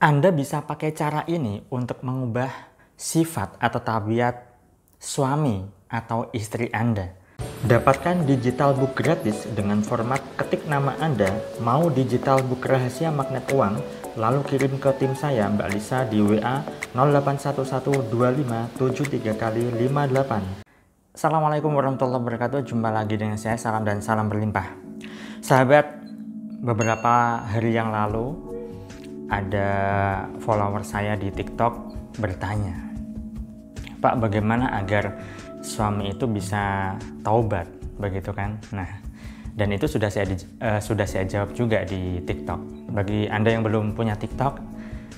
Anda bisa pakai cara ini untuk mengubah sifat atau tabiat suami atau istri Anda. Dapatkan digital book gratis dengan format ketik nama Anda, mau digital book rahasia magnet uang, lalu kirim ke tim saya Mbak Lisa di WA 08112573 kali 58. Assalamualaikum warahmatullahi wabarakatuh. Jumpa lagi dengan saya, salam dan salam berlimpah. Sahabat, beberapa hari yang lalu ada follower saya di TikTok bertanya, Pak, bagaimana agar suami itu bisa taubat, begitu kan? Nah, dan itu sudah saya jawab juga di TikTok. Bagi Anda yang belum punya TikTok,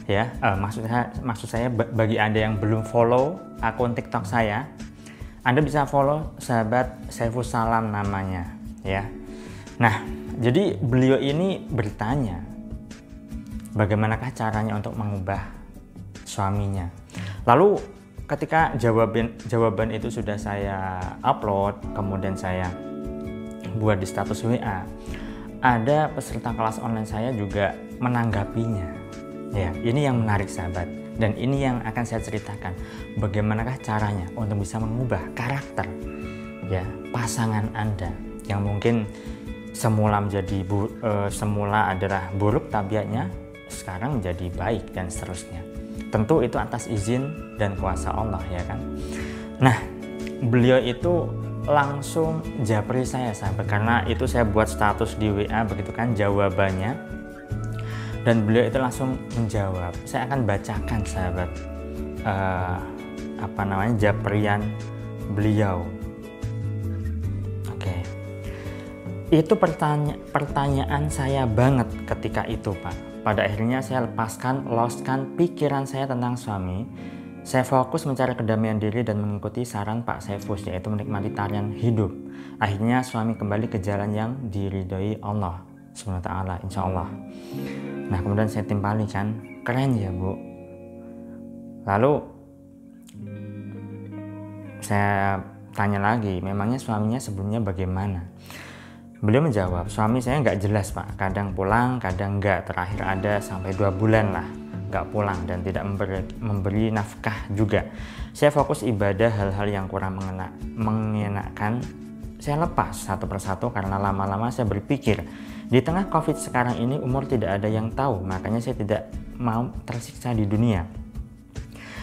ya, maksud saya bagi Anda yang belum follow akun TikTok saya, Anda bisa follow sahabat Saifus Salam namanya, ya. Nah, jadi beliau ini bertanya, bagaimanakah caranya untuk mengubah suaminya. Lalu ketika jawaban itu sudah saya upload, kemudian saya buat di status WA, ada peserta kelas online saya juga menanggapinya. Ya, ini yang menarik sahabat, dan ini yang akan saya ceritakan, bagaimanakah caranya untuk bisa mengubah karakter ya pasangan Anda yang mungkin semula adalah buruk tabiatnya, sekarang menjadi baik dan seterusnya. Tentu itu atas izin dan kuasa Allah, ya kan. Nah, beliau itu langsung japri saya sahabat, karena itu saya buat status di WA begitu kan jawabannya, dan beliau itu langsung menjawab. Saya akan bacakan sahabat japrian beliau. Oke. Itu pertanyaan saya banget ketika itu, Pak. Pada akhirnya saya loskan pikiran saya tentang suami. Saya fokus mencari kedamaian diri dan mengikuti saran Pak Saifus, yaitu menikmati tarian hidup. Akhirnya suami kembali ke jalan yang diridhoi Allah SWT, insya Allah. Nah, kemudian saya timpali kan, keren ya Bu. Lalu saya tanya lagi, memangnya suaminya sebelumnya bagaimana? Beliau menjawab, suami saya nggak jelas Pak, kadang pulang, kadang nggak, terakhir ada sampai 2 bulan lah nggak pulang dan tidak memberi nafkah juga. Saya fokus ibadah, hal-hal yang kurang mengenakan saya lepas satu persatu karena lama-lama saya berpikir, di tengah COVID sekarang ini umur tidak ada yang tahu, makanya saya tidak mau tersiksa di dunia.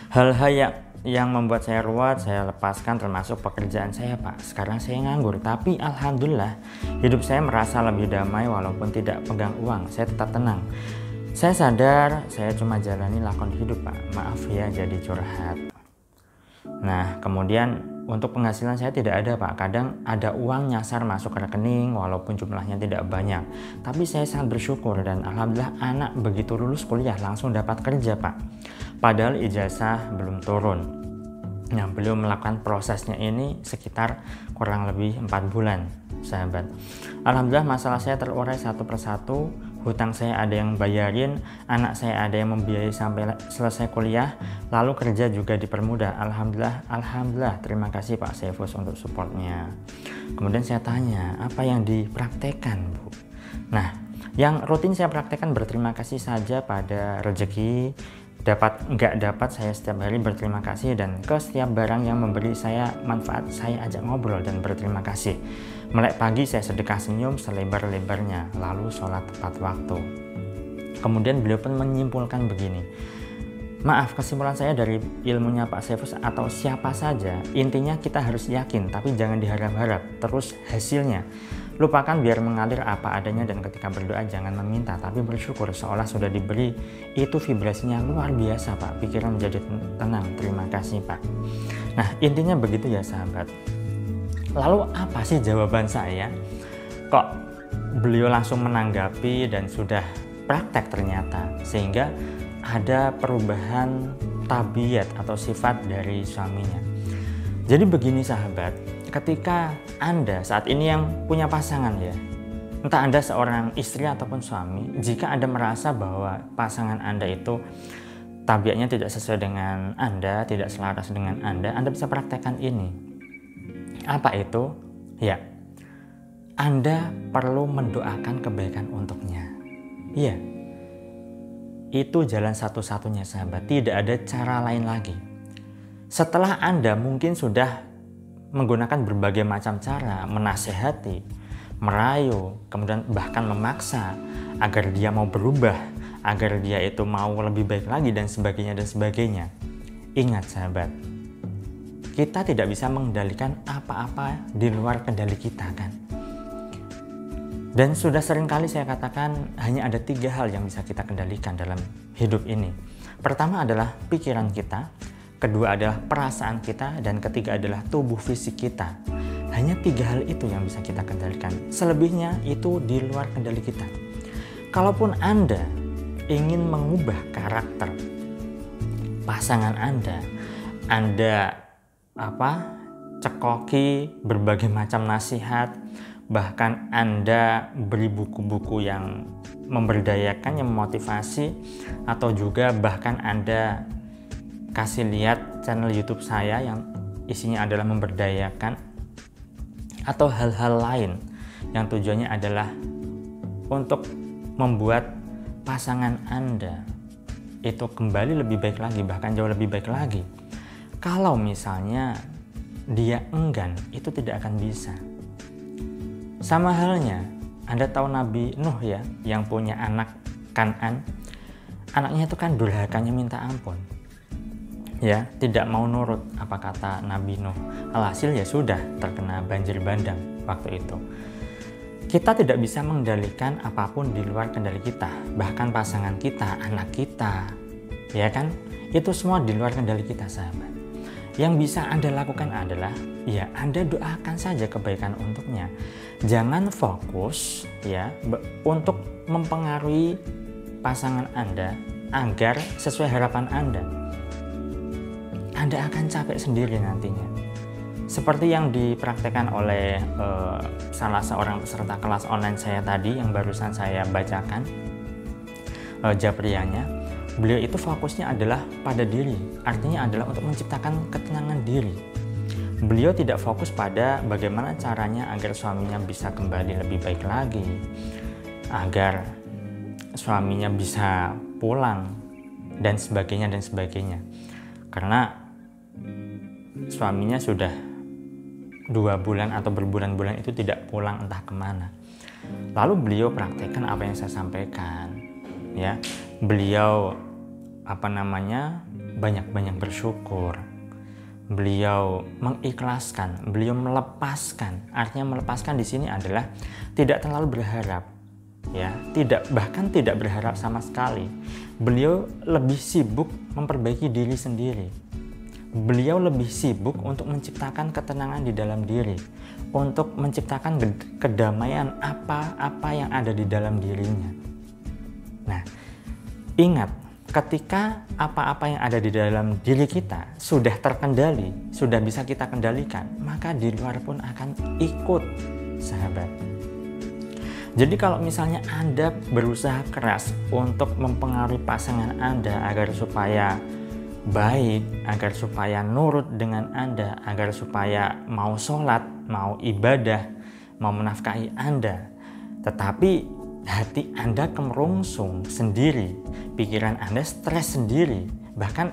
Hal-hal yang membuat saya ruwet saya lepaskan, termasuk pekerjaan saya Pak. Sekarang saya nganggur, tapi alhamdulillah hidup saya merasa lebih damai walaupun tidak pegang uang. Saya tetap tenang. Saya sadar saya cuma jalani lakon hidup Pak. Maaf ya jadi curhat. Nah, kemudian untuk penghasilan saya tidak ada Pak. Kadang ada uang nyasar masuk ke rekening walaupun jumlahnya tidak banyak. Tapi saya sangat bersyukur dan alhamdulillah anak begitu lulus kuliah langsung dapat kerja Pak. Padahal ijazah belum turun. Nah, beliau melakukan prosesnya ini sekitar kurang lebih 4 bulan sahabat. Alhamdulillah masalah saya terurai satu persatu. Hutang saya ada yang bayarin, anak saya ada yang membiayai sampai selesai kuliah, lalu kerja juga dipermudah. Alhamdulillah, terima kasih Pak Saifus untuk supportnya. Kemudian saya tanya, apa yang dipraktekkan Bu? Nah, yang rutin saya praktekkan berterima kasih saja pada rezeki, dapat nggak dapat saya setiap hari berterima kasih, dan ke setiap barang yang memberi saya manfaat saya ajak ngobrol dan berterima kasih. Melek pagi saya sedekah senyum selebar-lebarnya, lalu sholat tepat waktu. Kemudian beliau pun menyimpulkan begini, maaf, kesimpulan saya dari ilmunya Pak Saifus atau siapa saja, intinya kita harus yakin tapi jangan diharap-harap, terus hasilnya lupakan, biar mengalir apa adanya, dan ketika berdoa jangan meminta tapi bersyukur seolah sudah diberi. Itu vibrasinya luar biasa Pak, pikiran menjadi tenang. Terima kasih Pak. Nah, intinya begitu ya sahabat. Lalu apa sih jawaban saya? Kok beliau langsung menanggapi dan sudah praktek ternyata, sehingga ada perubahan tabiat atau sifat dari suaminya. Jadi begini sahabat, ketika Anda saat ini yang punya pasangan ya, entah Anda seorang istri ataupun suami, jika Anda merasa bahwa pasangan Anda itu tabiatnya tidak sesuai dengan Anda, tidak selaras dengan Anda bisa praktekkan ini. Apa itu? Ya, Anda perlu mendoakan kebaikan untuknya. Iya, Itu jalan satu-satunya sahabat, tidak ada cara lain lagi. Setelah Anda mungkin sudah menggunakan berbagai macam cara, menasehati, merayu, kemudian bahkan memaksa agar dia mau berubah, agar dia itu mau lebih baik lagi dan sebagainya dan sebagainya. Ingat sahabat, kita tidak bisa mengendalikan apa-apa di luar kendali kita kan. Dan sudah sering kali saya katakan hanya ada 3 hal yang bisa kita kendalikan dalam hidup ini. Pertama adalah pikiran kita, kedua adalah perasaan kita, dan ketiga adalah tubuh fisik kita. Hanya 3 hal itu yang bisa kita kendalikan. Selebihnya itu di luar kendali kita. Kalaupun Anda ingin mengubah karakter pasangan Anda cekoki berbagai macam nasihat, bahkan Anda beri buku-buku yang memberdayakan, yang memotivasi, atau juga bahkan Anda kasih lihat channel YouTube saya yang isinya adalah memberdayakan, atau hal-hal lain yang tujuannya adalah untuk membuat pasangan Anda itu kembali lebih baik lagi, bahkan jauh lebih baik lagi. Kalau misalnya dia enggan, itu tidak akan bisa. Sama halnya, Anda tahu Nabi Nuh ya, yang punya anak Kan'an. Anaknya itu kan durhakanya minta ampun. Ya, tidak mau nurut apa kata Nabi Nuh. Alhasil ya sudah terkena banjir bandang waktu itu. Kita tidak bisa mengendalikan apapun di luar kendali kita, bahkan pasangan kita, anak kita, ya kan? Itu semua di luar kendali kita, sahabat. Yang bisa Anda lakukan adalah, ya Anda doakan saja kebaikan untuknya. Jangan fokus ya untuk mempengaruhi pasangan Anda agar sesuai harapan Anda. Anda akan capek sendiri nantinya. Seperti yang dipraktekkan oleh salah seorang peserta kelas online saya tadi yang barusan saya bacakan japriannya, beliau itu fokusnya adalah pada diri, artinya adalah untuk menciptakan ketenangan diri. Beliau tidak fokus pada bagaimana caranya agar suaminya bisa kembali lebih baik lagi, agar suaminya bisa pulang dan sebagainya. Karena suaminya sudah 2 bulan atau berbulan-bulan itu tidak pulang entah kemana. Lalu beliau praktekkan apa yang saya sampaikan, ya. Beliau banyak-banyak bersyukur. Beliau mengikhlaskan, beliau melepaskan. Artinya melepaskan di sini adalah tidak terlalu berharap, ya, bahkan tidak berharap sama sekali. Beliau lebih sibuk memperbaiki diri sendiri. Beliau lebih sibuk untuk menciptakan ketenangan di dalam diri, untuk menciptakan kedamaian apa-apa yang ada di dalam dirinya. Nah, ingat, ketika apa-apa yang ada di dalam diri kita sudah terkendali, sudah bisa kita kendalikan, maka di luar pun akan ikut, sahabat. Jadi kalau misalnya Anda berusaha keras untuk mempengaruhi pasangan Anda agar supaya baik, agar supaya nurut dengan Anda, agar supaya mau sholat, mau ibadah, mau menafkahi Anda, tetapi hati Anda kemerungsung sendiri, pikiran Anda stres sendiri, bahkan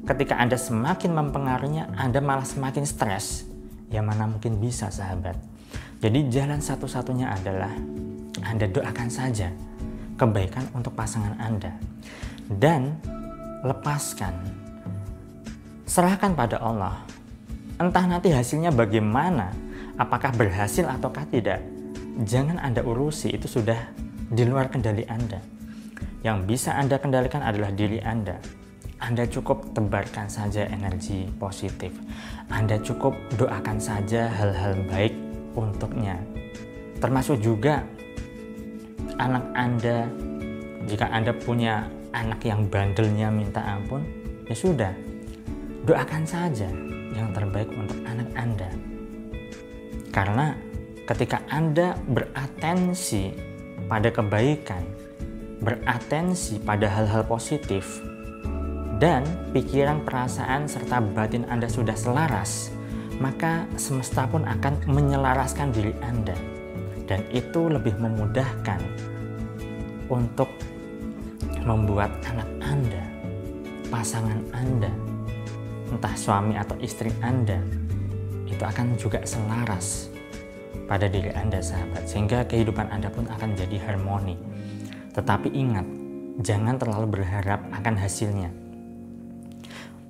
ketika Anda semakin mempengaruhinya, Anda malah semakin stres, ya mana mungkin bisa, sahabat. Jadi jalan satu-satunya adalah Anda doakan saja kebaikan untuk pasangan Anda dan lepaskan. Serahkan pada Allah. Entah nanti hasilnya bagaimana, apakah berhasil ataukah tidak, jangan Anda urusi, itu sudah di luar kendali Anda. Yang bisa Anda kendalikan adalah diri Anda. Anda cukup tebarkan saja energi positif. Anda cukup doakan saja hal-hal baik untuknya. Termasuk juga anak Anda. Jika Anda punya anak yang bandelnya minta ampun, ya sudah, doakan saja yang terbaik untuk anak Anda. Karena ketika Anda beratensi pada kebaikan, beratensi pada hal-hal positif, dan pikiran, perasaan, serta batin Anda sudah selaras, maka semesta pun akan menyelaraskan diri Anda. Dan itu lebih memudahkan untuk membuat anak Anda, pasangan Anda, entah suami atau istri Anda, itu akan juga selaras pada diri Anda, sahabat, sehingga kehidupan Anda pun akan jadi harmoni. Tetapi ingat, jangan terlalu berharap akan hasilnya.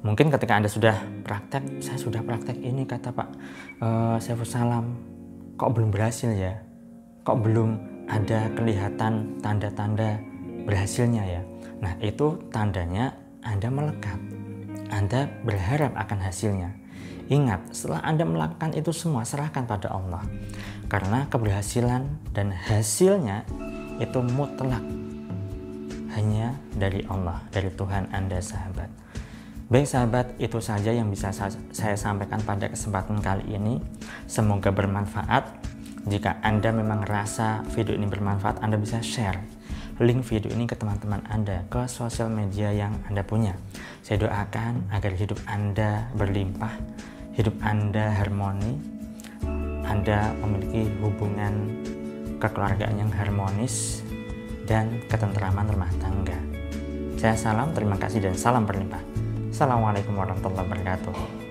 Mungkin ketika Anda sudah praktek, saya sudah praktek ini kata Pak Saiful Salam, kok belum berhasil ya? Kok belum ada kelihatan tanda-tanda berhasilnya ya? Nah, itu tandanya Anda melekat. Anda berharap akan hasilnya. Ingat, setelah Anda melakukan itu semua, serahkan pada Allah. Karena keberhasilan dan hasilnya itu mutlak hanya dari Allah, dari Tuhan Anda, sahabat. Baik sahabat, itu saja yang bisa saya sampaikan pada kesempatan kali ini. Semoga bermanfaat. Jika Anda memang rasa video ini bermanfaat, Anda bisa share link video ini ke teman-teman Anda, ke sosial media yang Anda punya. Saya doakan agar hidup Anda berlimpah, hidup Anda harmoni, Anda memiliki hubungan kekeluargaan yang harmonis dan ketentraman rumah tangga. Saya salam, terima kasih dan salam berlimpah. Assalamualaikum warahmatullahi wabarakatuh.